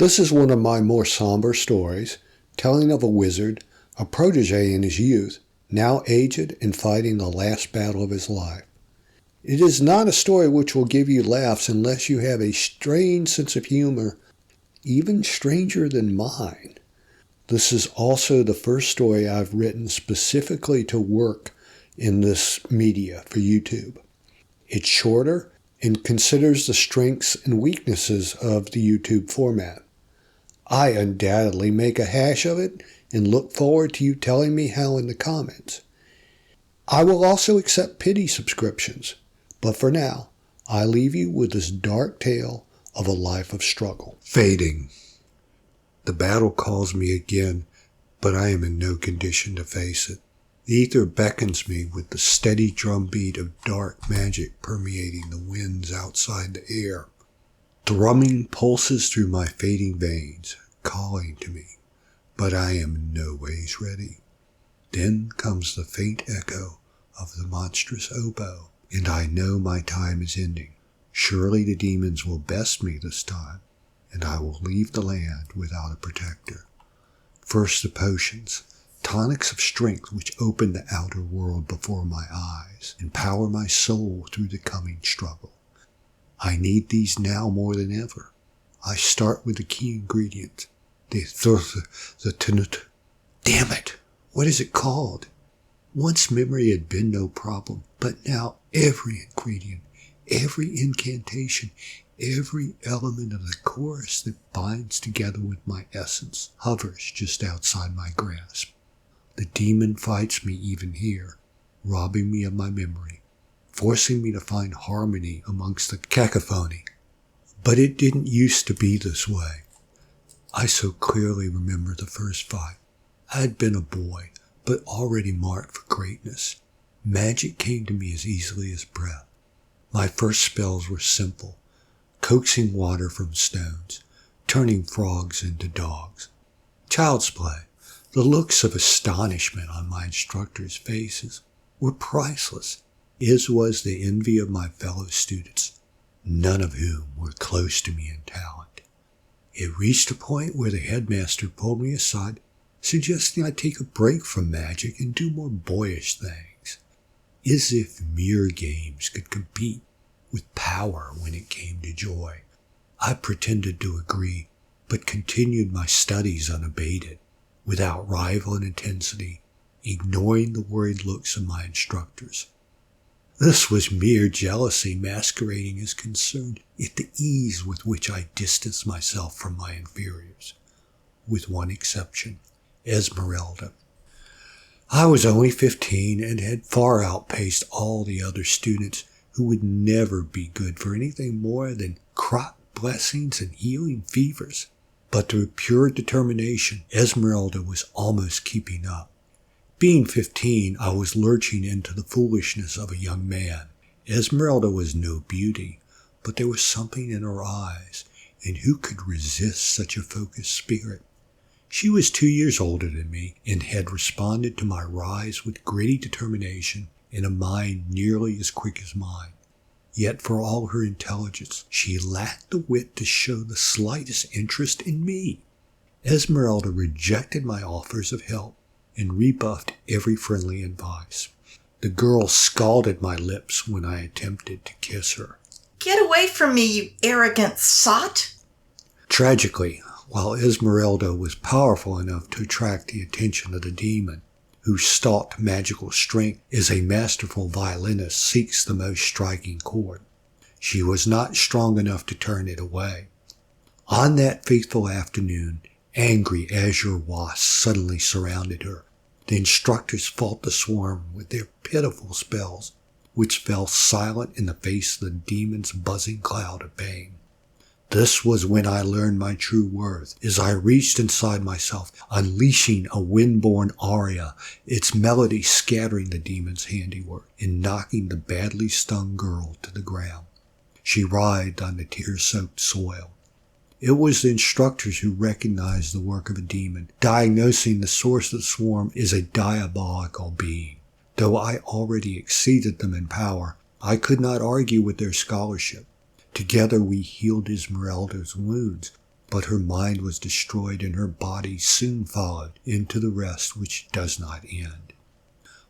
This is one of my more somber stories, telling of a wizard, a protege in his youth, now aged and fighting the last battle of his life. It is not a story which will give you laughs unless you have a strange sense of humor, even stranger than mine. This is also the first story I've written specifically to work in this media for YouTube. It's shorter and considers the strengths and weaknesses of the YouTube format. I undoubtedly make a hash of it and look forward to you telling me how in the comments. I will also accept pity subscriptions, but for now, I leave you with this dark tale of a life of struggle. Fading. The battle calls me again, but I am in no condition to face it. The ether beckons me with the steady drumbeat of dark magic permeating the winds outside the air. Thrumming pulses through my fading veins, calling to me, but I am in no ways ready. Then comes the faint echo of the monstrous oboe, and I know my time is ending. Surely the demons will best me this time, and I will leave the land without a protector. First the potions, tonics of strength which open the outer world before my eyes, and power my soul through the coming struggle. I need these now more than ever. I start with the key ingredient, the tenut. Damn it! What is it called? Once memory had been no problem, but now every ingredient, every incantation, every element of the chorus that binds together with my essence hovers just outside my grasp. The demon fights me even here, robbing me of my memory, forcing me to find harmony amongst the cacophony. But it didn't used to be this way. I so clearly remember the first fight. I had been a boy, but already marked for greatness. Magic came to me as easily as breath. My first spells were simple, coaxing water from stones, turning frogs into dogs. Child's play. The looks of astonishment on my instructors' faces were priceless, as was the envy of my fellow students, none of whom were close to me in talent. It reached a point where the headmaster pulled me aside, suggesting I take a break from magic and do more boyish things, as if mere games could compete with power when it came to joy. I pretended to agree, but continued my studies unabated, without rival in intensity, ignoring the worried looks of my instructors. This was mere jealousy masquerading as concern at the ease with which I distanced myself from my inferiors, with one exception, Esmeralda. I was only 15 and had far outpaced all the other students who would never be good for anything more than crop blessings and healing fevers. But through pure determination, Esmeralda was almost keeping up. Being 15, I was lurching into the foolishness of a young man. Esmeralda was no beauty, but there was something in her eyes, and who could resist such a focused spirit? She was 2 years older than me, and had responded to my rise with gritty determination and a mind nearly as quick as mine. Yet for all her intelligence, she lacked the wit to show the slightest interest in me. Esmeralda rejected my offers of help and rebuffed every friendly advice. The girl scalded my lips when I attempted to kiss her. Get away from me, you arrogant sot! Tragically, while Esmeralda was powerful enough to attract the attention of the demon, whose stalked magical strength as a masterful violinist seeks the most striking chord, she was not strong enough to turn it away. On that fateful afternoon, angry azure wasps suddenly surrounded her. The instructors fought the swarm with their pitiful spells, which fell silent in the face of the demon's buzzing cloud of pain. This was when I learned my true worth, as I reached inside myself, unleashing a wind-born aria, its melody scattering the demon's handiwork and knocking the badly stung girl to the ground. She writhed on the tear-soaked soil. It was the instructors who recognized the work of a demon, diagnosing the source of the swarm as a diabolical being. Though I already exceeded them in power, I could not argue with their scholarship. Together we healed Esmeralda's wounds, but her mind was destroyed and her body soon followed into the rest which does not end.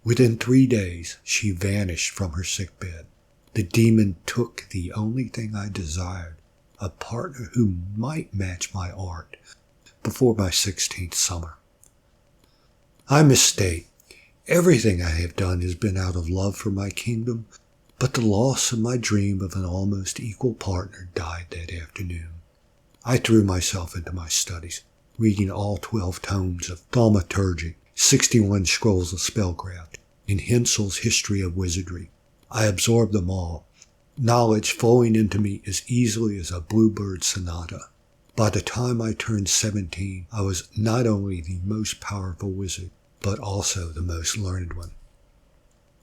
Within 3 days, she vanished from her sickbed. The demon took the only thing I desired, a partner who might match my art, before my 16th summer. I misstate. Everything I have done has been out of love for my kingdom, but the loss of my dream of an almost equal partner died that afternoon. I threw myself into my studies, reading all 12 tomes of thaumaturgy, 61 scrolls of spellcraft, and Hensel's History of Wizardry. I absorbed them all, knowledge flowing into me as easily as a bluebird sonata. By the time I turned 17, I was not only the most powerful wizard, but also the most learned one.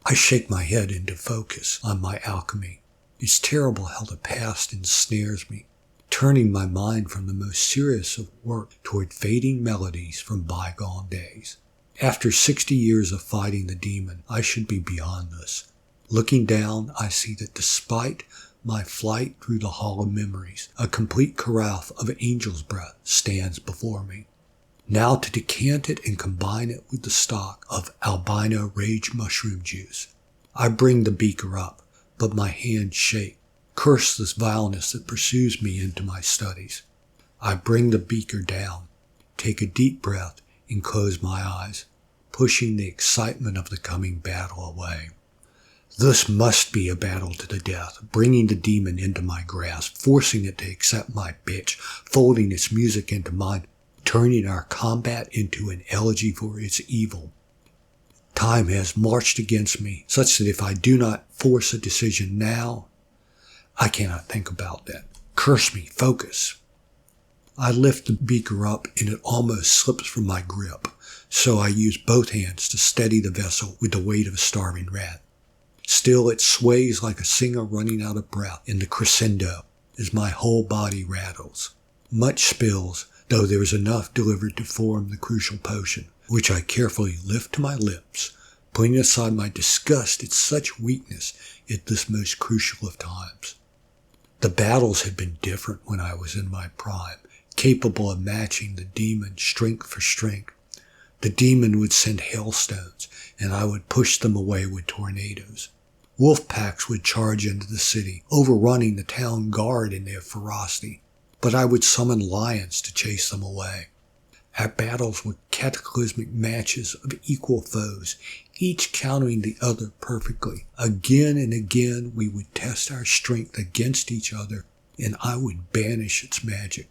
I shake my head into focus on my alchemy. It's terrible how the past ensnares me, turning my mind from the most serious of work toward fading melodies from bygone days. After 60 years of fighting the demon, I should be beyond this. Looking down, I see that despite my flight through the hall of memories, a complete carafe of angel's breath stands before me. Now to decant it and combine it with the stock of albino rage mushroom juice. I bring the beaker up, but my hands shake. Curse this vileness that pursues me into my studies. I bring the beaker down, take a deep breath, and close my eyes, pushing the excitement of the coming battle away. This must be a battle to the death, bringing the demon into my grasp, forcing it to accept my pitch, folding its music into mine, turning our combat into an elegy for its evil. Time has marched against me, such that if I do not force a decision now, I cannot think about that. Curse me, focus. I lift the beaker up and it almost slips from my grip, so I use both hands to steady the vessel with the weight of a starving rat. Still it sways like a singer running out of breath in the crescendo as my whole body rattles. Much spills, though there is enough delivered to form the crucial potion, which I carefully lift to my lips, putting aside my disgust at such weakness at this most crucial of times. The battles had been different when I was in my prime, capable of matching the demon strength for strength. The demon would send hailstones, and I would push them away with tornadoes. Wolf packs would charge into the city, overrunning the town guard in their ferocity, but I would summon lions to chase them away. Our battles were cataclysmic matches of equal foes, each countering the other perfectly. Again and again we would test our strength against each other, and I would banish its magic,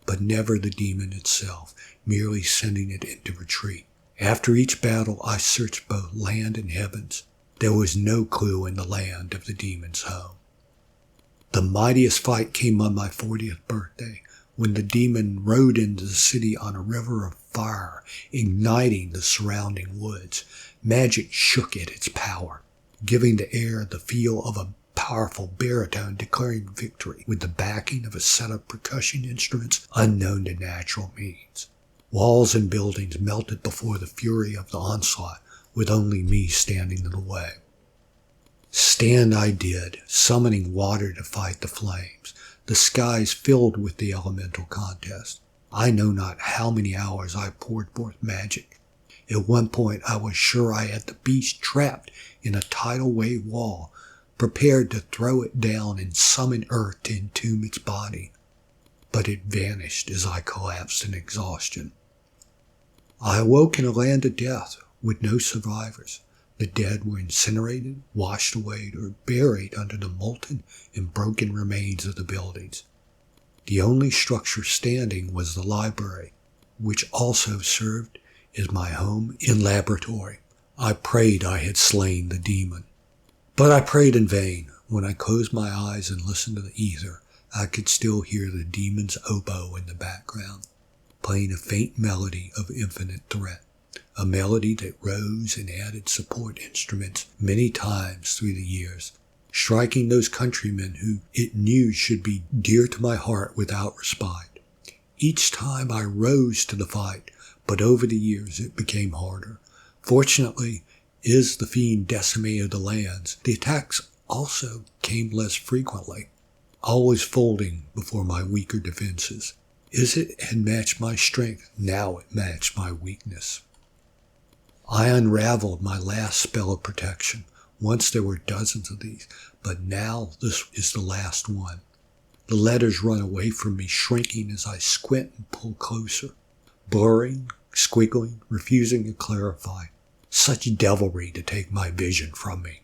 but never the demon itself, merely sending it into retreat. After each battle I searched both land and heavens. There was no clue in the land of the demon's home. The mightiest fight came on my 40th birthday, when the demon rode into the city on a river of fire, igniting the surrounding woods. Magic shook at its power, giving the air the feel of a powerful baritone declaring victory with the backing of a set of percussion instruments unknown to natural means. Walls and buildings melted before the fury of the onslaught, with only me standing in the way. Stand I did, summoning water to fight the flames, the skies filled with the elemental contest. I know not how many hours I poured forth magic. At one point I was sure I had the beast trapped in a tidal wave wall, prepared to throw it down and summon earth to entomb its body. But it vanished as I collapsed in exhaustion. I awoke in a land of death, with no survivors. The dead were incinerated, washed away, or buried under the molten and broken remains of the buildings. The only structure standing was the library, which also served as my home and laboratory. I prayed I had slain the demon. But I prayed in vain. When I closed my eyes and listened to the ether, I could still hear the demon's oboe in the background, playing a faint melody of infinite threat. A melody that rose and added support instruments many times through the years, striking those countrymen who it knew should be dear to my heart without respite. Each time I rose to the fight, but over the years it became harder. Fortunately, as the fiend decimated the lands, the attacks also came less frequently, always folding before my weaker defenses. As it had matched my strength, now it matched my weakness. I unraveled my last spell of protection. Once there were dozens of these, but now this is the last one. The letters run away from me, shrinking as I squint and pull closer, blurring, squiggling, refusing to clarify. Such devilry to take my vision from me.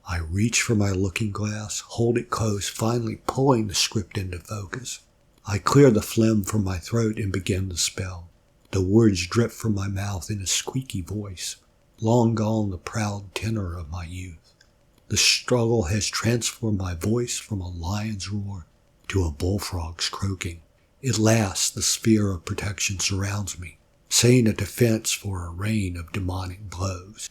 I reach for my looking glass, hold it close, finally pulling the script into focus. I clear the phlegm from my throat and begin the spell. The words drip from my mouth in a squeaky voice. Long gone the proud tenor of my youth. The struggle has transformed my voice from a lion's roar to a bullfrog's croaking. At last the sphere of protection surrounds me, saying a defense for a rain of demonic blows.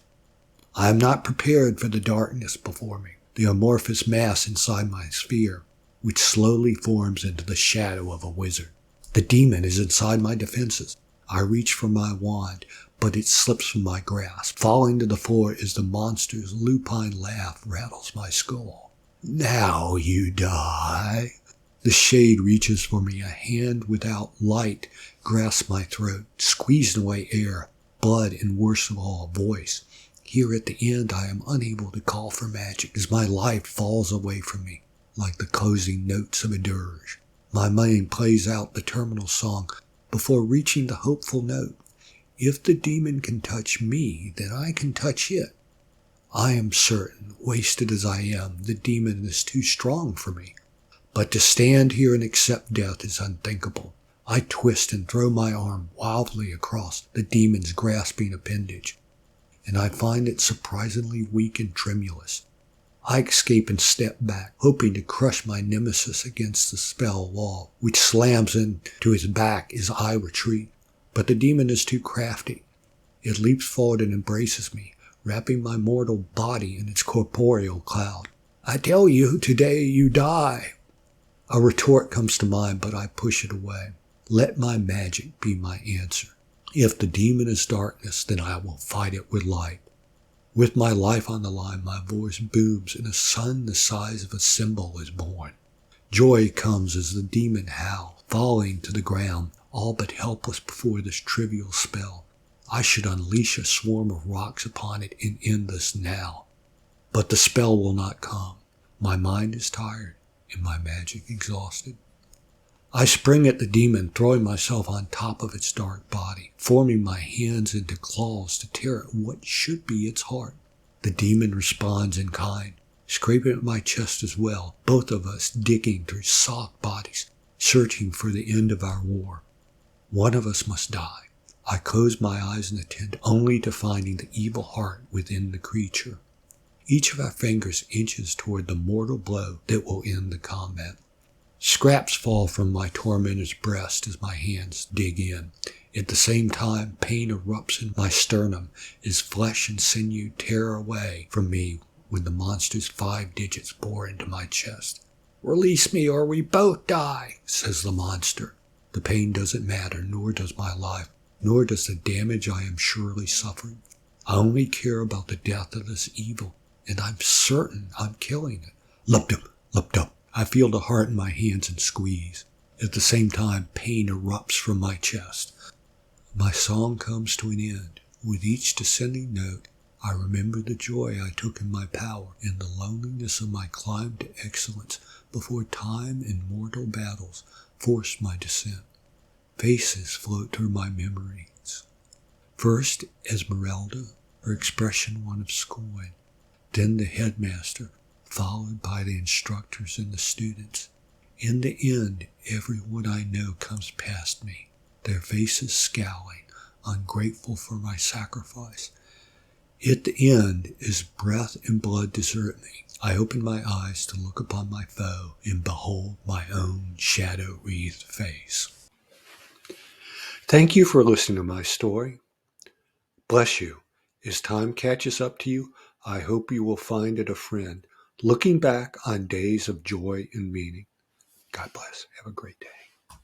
I am not prepared for the darkness before me, the amorphous mass inside my sphere, which slowly forms into the shadow of a wizard. The demon is inside my defenses. I reach for my wand, but it slips from my grasp, falling to the floor as the monster's lupine laugh rattles my skull. Now you die. The shade reaches for me. A hand without light grasps my throat, squeezing away air, blood, and worst of all, voice. Here at the end, I am unable to call for magic as my life falls away from me, like the closing notes of a dirge. My mind plays out the terminal song before reaching the hopeful note. If the demon can touch me, then I can touch it. I am certain, wasted as I am, the demon is too strong for me. But to stand here and accept death is unthinkable. I twist and throw my arm wildly across the demon's grasping appendage, and I find it surprisingly weak and tremulous. I escape and step back, hoping to crush my nemesis against the spell wall, which slams into his back as I retreat. But the demon is too crafty. It leaps forward and embraces me, wrapping my mortal body in its corporeal cloud. I tell you, today you die. A retort comes to mind, but I push it away. Let my magic be my answer. If the demon is darkness, then I will fight it with light. With my life on the line, my voice booms, and a sun the size of a cymbal is born. Joy comes as the demon howls, falling to the ground, all but helpless before this trivial spell. I should unleash a swarm of rocks upon it and end this now. But the spell will not come. My mind is tired, and my magic exhausted. I spring at the demon, throwing myself on top of its dark body, forming my hands into claws to tear at what should be its heart. The demon responds in kind, scraping at my chest as well, both of us digging through soft bodies, searching for the end of our war. One of us must die. I close my eyes and attend only to finding the evil heart within the creature. Each of our fingers inches toward the mortal blow that will end the combat. Scraps fall from my tormentor's breast as my hands dig in. At the same time, pain erupts in my sternum as flesh and sinew tear away from me when the monster's 5 digits bore into my chest. "Release me or we both die," says the monster. The pain doesn't matter, nor does my life, nor does the damage I am surely suffering. I only care about the death of this evil, and I'm certain I'm killing it. Lup-dup, lup-dup. I feel the heart in my hands and squeeze. At the same time, pain erupts from my chest. My song comes to an end. With each descending note, I remember the joy I took in my power and the loneliness of my climb to excellence before time and mortal battles forced my descent. Faces float through my memories. First, Esmeralda, her expression one of scorn. Then the headmaster, followed by the instructors and the students. In the end, everyone I know comes past me, their faces scowling, ungrateful for my sacrifice. At the end, as breath and blood desert me, I open my eyes to look upon my foe and behold my own shadow-wreathed face. Thank you for listening to my story. Bless you. As time catches up to you, I hope you will find it a friend, looking back on days of joy and meaning. God bless. Have a great day.